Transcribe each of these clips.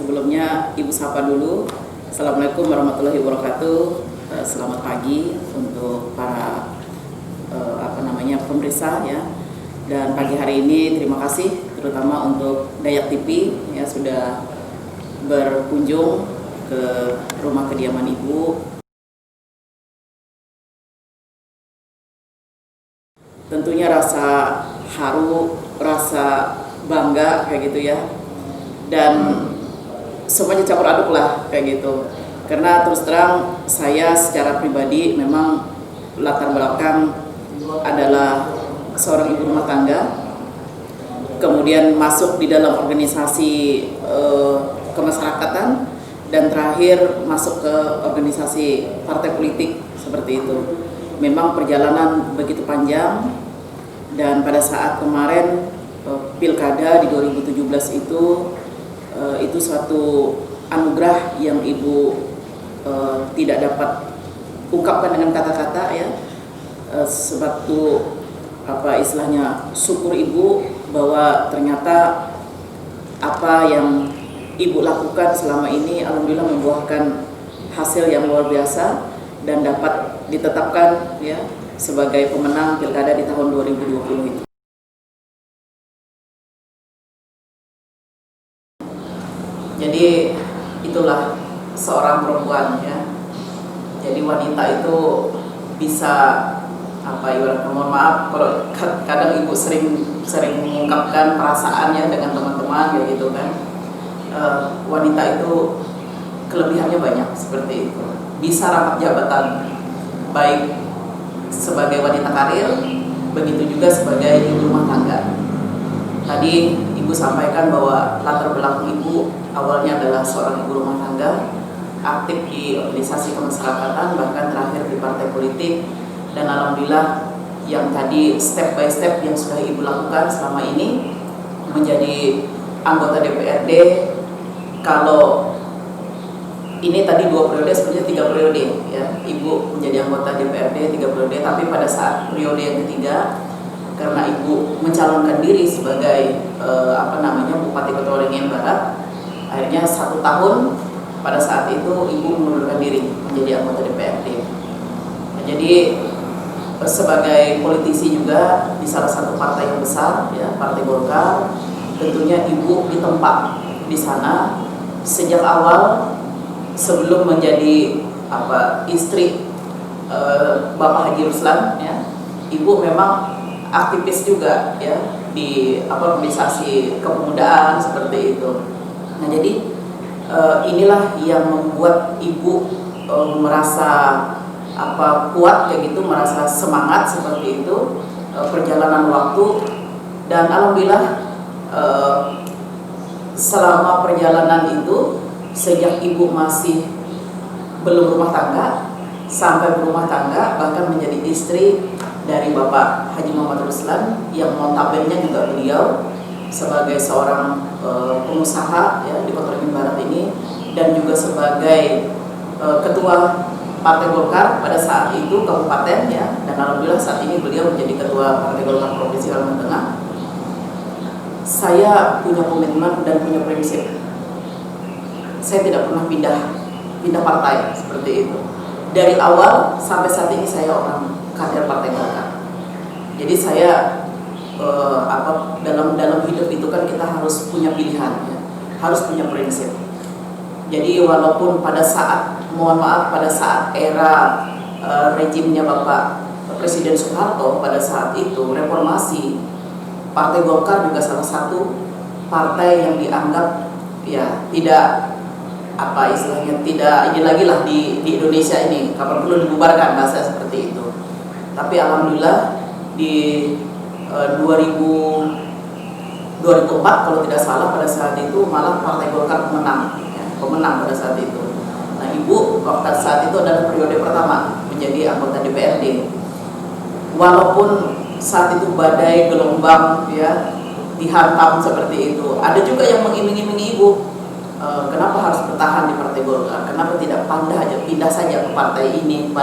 Sebelumnya Ibu sapa dulu. Assalamualaikum warahmatullahi wabarakatuh. Selamat pagi untuk para pemirsa ya. Dan pagi hari ini terima kasih terutama untuk Dayak TV ya sudah berkunjung ke rumah kediaman Ibu. Tentunya rasa haru, rasa bangga kayak gitu ya. Dan semuanya campur aduk lah kayak gitu. Karena terus terang saya secara pribadi memang latar belakang adalah seorang ibu rumah tangga, kemudian masuk di dalam organisasi kemasyarakatan, dan terakhir masuk ke organisasi partai politik seperti itu. Memang perjalanan begitu panjang, dan pada saat kemarin pilkada di 2017 itu suatu anugerah yang Ibu tidak dapat ungkapkan dengan kata-kata ya. Sebatu istilahnya syukur Ibu bahwa ternyata apa yang Ibu lakukan selama ini alhamdulillah membuahkan hasil yang luar biasa dan dapat ditetapkan ya sebagai pemenang pilkada di tahun 2020 itu. Jadi itulah seorang perempuan ya. Jadi wanita itu bisa mohon maaf kalau kadang Ibu sering mengungkapkan perasaannya dengan teman-teman ya gitu kan. Wanita itu kelebihannya banyak seperti itu. Bisa rangkap jabatan baik sebagai wanita karir, begitu juga sebagai ibu rumah tangga. Tadi Ibu sampaikan bahwa latar belakang Ibu awalnya adalah seorang ibu rumah tangga, aktif di organisasi kemasyarakatan, bahkan terakhir di partai politik. Dan alhamdulillah yang tadi step by step yang sudah Ibu lakukan selama ini menjadi anggota DPRD. Kalau ini tadi 2 periode, sebenarnya 3 periode ya. Ibu menjadi anggota DPRD 3 periode, tapi pada saat periode yang ketiga karena Ibu mencalonkan diri sebagai Bupati Kota Waringin Barat, akhirnya 1 tahun pada saat itu Ibu mengundurkan diri menjadi anggota DPRD. Nah, jadi sebagai politisi juga di salah satu partai yang besar ya, Partai Golkar, tentunya Ibu ditempa di sana sejak awal sebelum menjadi istri Bapak Haji Ruslan ya. Ibu memang aktivis juga ya di organisasi kepemudaan seperti itu. Nah, jadi inilah yang membuat Ibu merasa kuat kayak gitu, merasa semangat seperti itu perjalanan waktu. Dan alhamdulillah selama perjalanan itu sejak Ibu masih belum rumah tangga sampai berumah tangga, bahkan menjadi istri dari Bapak Haji Muhammad Ruslan yang notabene juga beliau sebagai seorang pengusaha ya di Kota Waringin Barat ini, dan juga sebagai ketua Partai Golkar pada saat itu kabupaten ya, dan alhamdulillah saat ini beliau menjadi ketua Partai Golkar Provinsi Kalimantan Tengah. Saya punya komitmen dan punya prinsip. Saya tidak pernah pindah partai seperti itu. Dari awal sampai saat ini saya orang kader Partai Golkar. Jadi saya dalam hidup itu kan kita harus punya pilihan ya, harus punya prinsip. Jadi walaupun pada saat pada saat era rejimnya Bapak Presiden Soeharto, pada saat itu reformasi, Partai Golkar juga salah satu partai yang dianggap ya tidak tidak ini lagi lah di Indonesia ini, kapan perlu dibubarkan, bahasa seperti itu. Tapi alhamdulillah di 2004 kalau tidak salah pada saat itu malah Partai Golkar pemenang pada saat itu. Nah, Ibu waktu saat itu adalah periode pertama menjadi anggota DPRD. Walaupun saat itu badai gelombang ya dihantam seperti itu, ada juga yang mengiming-imingi Ibu, kenapa harus bertahan di Partai Golkar, kenapa tidak pindah saja ke partai ini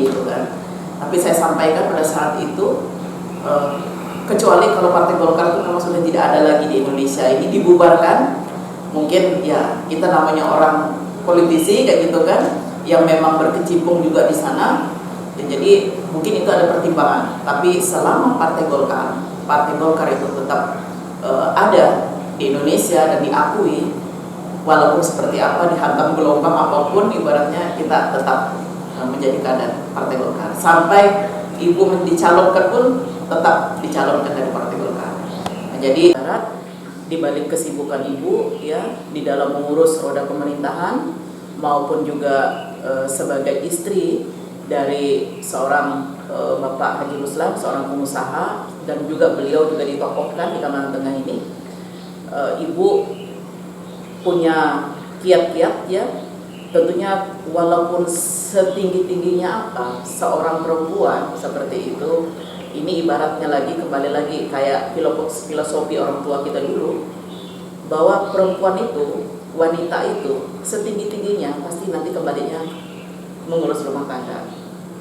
gitu kan. Tapi saya sampaikan pada saat itu kecuali kalau Partai Golkar itu memang sudah tidak ada lagi di Indonesia ini, dibubarkan, mungkin ya kita namanya orang politisi kayak gitu kan, yang memang berkecimpung juga di sana. Ya, jadi mungkin itu ada pertimbangan. Tapi selama Partai Golkar itu tetap ada di Indonesia dan diakui, walaupun seperti apa dihantam gelombang apapun, ibaratnya kita tetap menjadi kader Partai Golkar. Sampai ibu dicalonkan pun tetap dicalonkan dari Partai Golkar. Nah, jadi di balik kesibukan ibu ya di dalam mengurus roda pemerintahan maupun juga sebagai istri dari seorang Bapak Haji Ruslan, seorang pengusaha, dan juga beliau juga ditokohkan di Kalimantan Tengah ini, ibu punya kiat-kiat ya. Tentunya walaupun setinggi-tingginya apa seorang perempuan seperti itu, ini ibaratnya lagi kembali lagi kayak filosofi orang tua kita dulu, bahwa perempuan itu, wanita itu setinggi-tingginya pasti nanti kembalinya mengurus rumah tangga,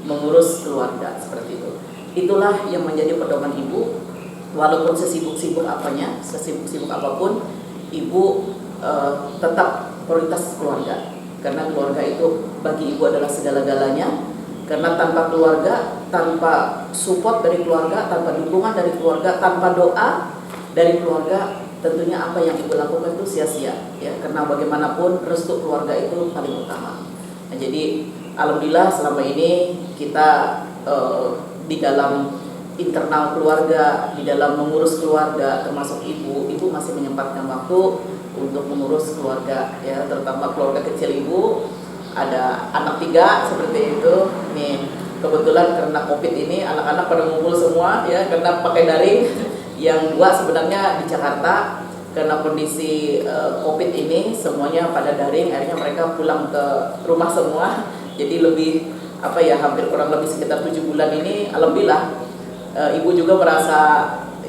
mengurus keluarga seperti itu. Itulah yang menjadi pedoman ibu, walaupun sesibuk-sibuk apapun, ibu tetap prioritas keluarga. Karena keluarga itu bagi ibu adalah segala-galanya. Karena tanpa keluarga, tanpa support dari keluarga, tanpa dukungan dari keluarga, tanpa doa dari keluarga, tentunya apa yang ibu lakukan itu sia-sia ya. Karena bagaimanapun restu keluarga itu paling utama. Nah, jadi alhamdulillah selama ini kita di dalam internal keluarga, di dalam mengurus keluarga, termasuk ibu masih menyempatkan waktu untuk mengurus keluarga ya, terutama keluarga kecil ibu. Ada anak 3 seperti itu. Nih kebetulan karena COVID ini anak-anak pada ngumpul semua ya, karena pakai daring. Yang 2 sebenarnya di Jakarta, karena kondisi COVID ini semuanya pada daring, akhirnya mereka pulang ke rumah semua. Jadi lebih hampir kurang lebih sekitar 7 bulan ini alhamdulillah ibu juga merasa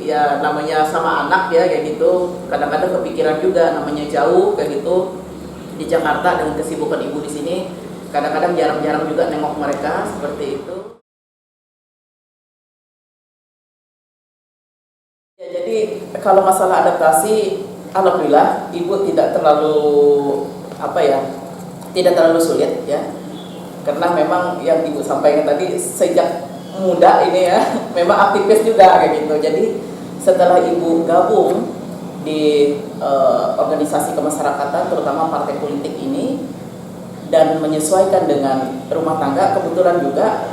ya namanya sama anak ya kayak gitu, kadang-kadang kepikiran juga namanya jauh kayak gitu di Jakarta dengan kesibukan ibu di sini, kadang-kadang jarang-jarang juga nengok mereka seperti itu. Ya, jadi kalau masalah adaptasi, alhamdulillah ibu tidak terlalu tidak terlalu sulit ya, karena memang yang ibu sampaikan tadi sejak muda ini ya memang aktivis juga kayak gitu. Jadi setelah ibu gabung di organisasi kemasyarakatan, terutama partai politik ini, dan menyesuaikan dengan rumah tangga, kebetulan juga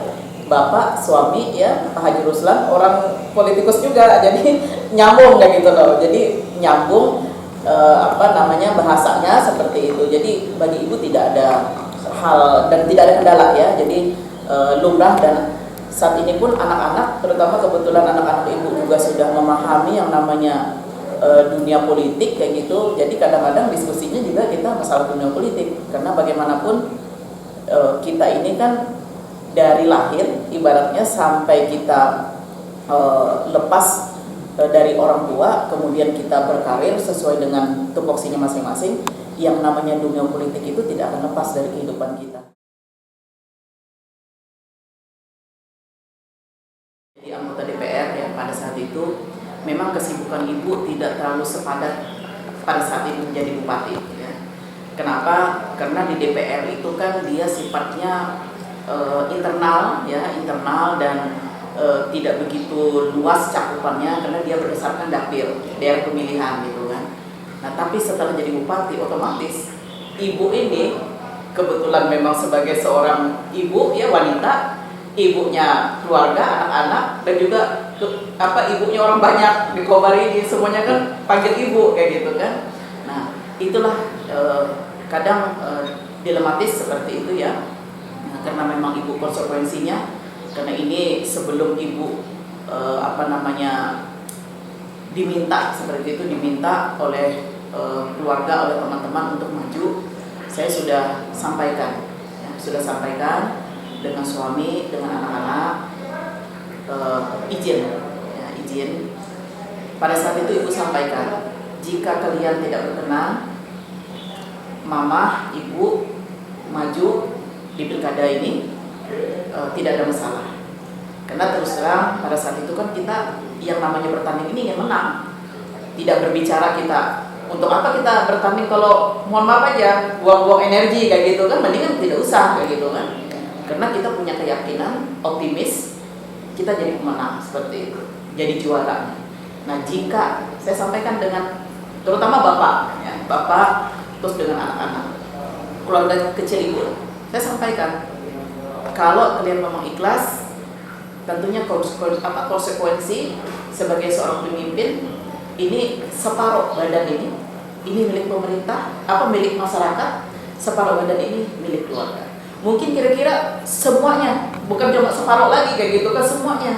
bapak suami ya Pak Haji Ruslan orang politikus juga, jadi nyambung kayak gitu loh. Jadi nyambung bahasanya seperti itu. Jadi bagi ibu tidak ada hal dan tidak ada kendala ya. Jadi lumrah, dan saat ini pun anak-anak, terutama kebetulan anak-anak ibu juga sudah memahami yang namanya dunia politik kayak gitu. Jadi kadang-kadang diskusinya juga kita masalah dunia politik, karena bagaimanapun kita ini kan dari lahir ibaratnya sampai kita lepas dari orang tua, kemudian kita berkarir sesuai dengan tupoksinya masing-masing, yang namanya dunia politik itu tidak akan lepas dari kehidupan kita. Jadi anggota DPR ya pada saat itu memang kesibukan ibu tidak terlalu sepadat pada saat ibu menjadi bupati ya. Kenapa? Karena di DPR itu kan dia sifatnya internal dan tidak begitu luas cakupannya, karena dia berdasarkan dapil daerah pemilihan gitu kan. Nah tapi setelah jadi bupati, otomatis ibu ini kebetulan memang sebagai seorang ibu ya, wanita, ibunya keluarga, anak-anak, dan juga ibunya orang banyak di Kobar ini, semuanya kan panggil ibu kayak gitu kan. Nah itulah kadang dilematis seperti itu ya. Nah, karena memang ibu konsekuensinya, karena ini sebelum ibu diminta seperti itu, diminta oleh keluarga, oleh teman-teman untuk maju, saya sudah sampaikan dengan suami, dengan anak-anak, izin. Pada saat itu ibu sampaikan, jika kalian tidak berkenan, mama, ibu maju di pilkada ini, tidak ada masalah. Karena terus terang pada saat itu kan kita yang namanya bertanding ini ingin menang, tidak berbicara kita Untuk apa kita bertanding kalau mohon maaf aja buang-buang energi kayak gitu kan, mendingan tidak usah kayak gitu kan. Karena kita punya keyakinan, optimis, kita jadi pemenang seperti itu, jadi juara. Nah jika saya sampaikan dengan terutama bapak, ya, bapak terus dengan anak-anak, keluarga kecil ibu, saya sampaikan kalau kalian memang ikhlas, tentunya konsekuensi sebagai seorang pemimpin ini separuh badan ini milik pemerintah, milik masyarakat, separuh badan ini milik keluarga. Mungkin kira-kira semuanya, bukan cuma separuh lagi kayak gitu kan, semuanya.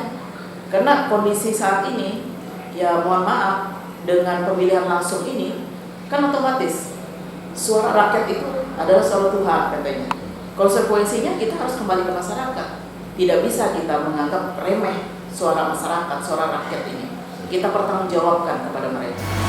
Karena kondisi saat ini, ya mohon maaf, dengan pemilihan langsung ini, kan otomatis suara rakyat itu adalah suara Tuhan katanya. Konsekuensinya kita harus kembali ke masyarakat. Tidak bisa kita menganggap remeh suara masyarakat, suara rakyat ini. Kita bertanggung jawabkan kepada mereka.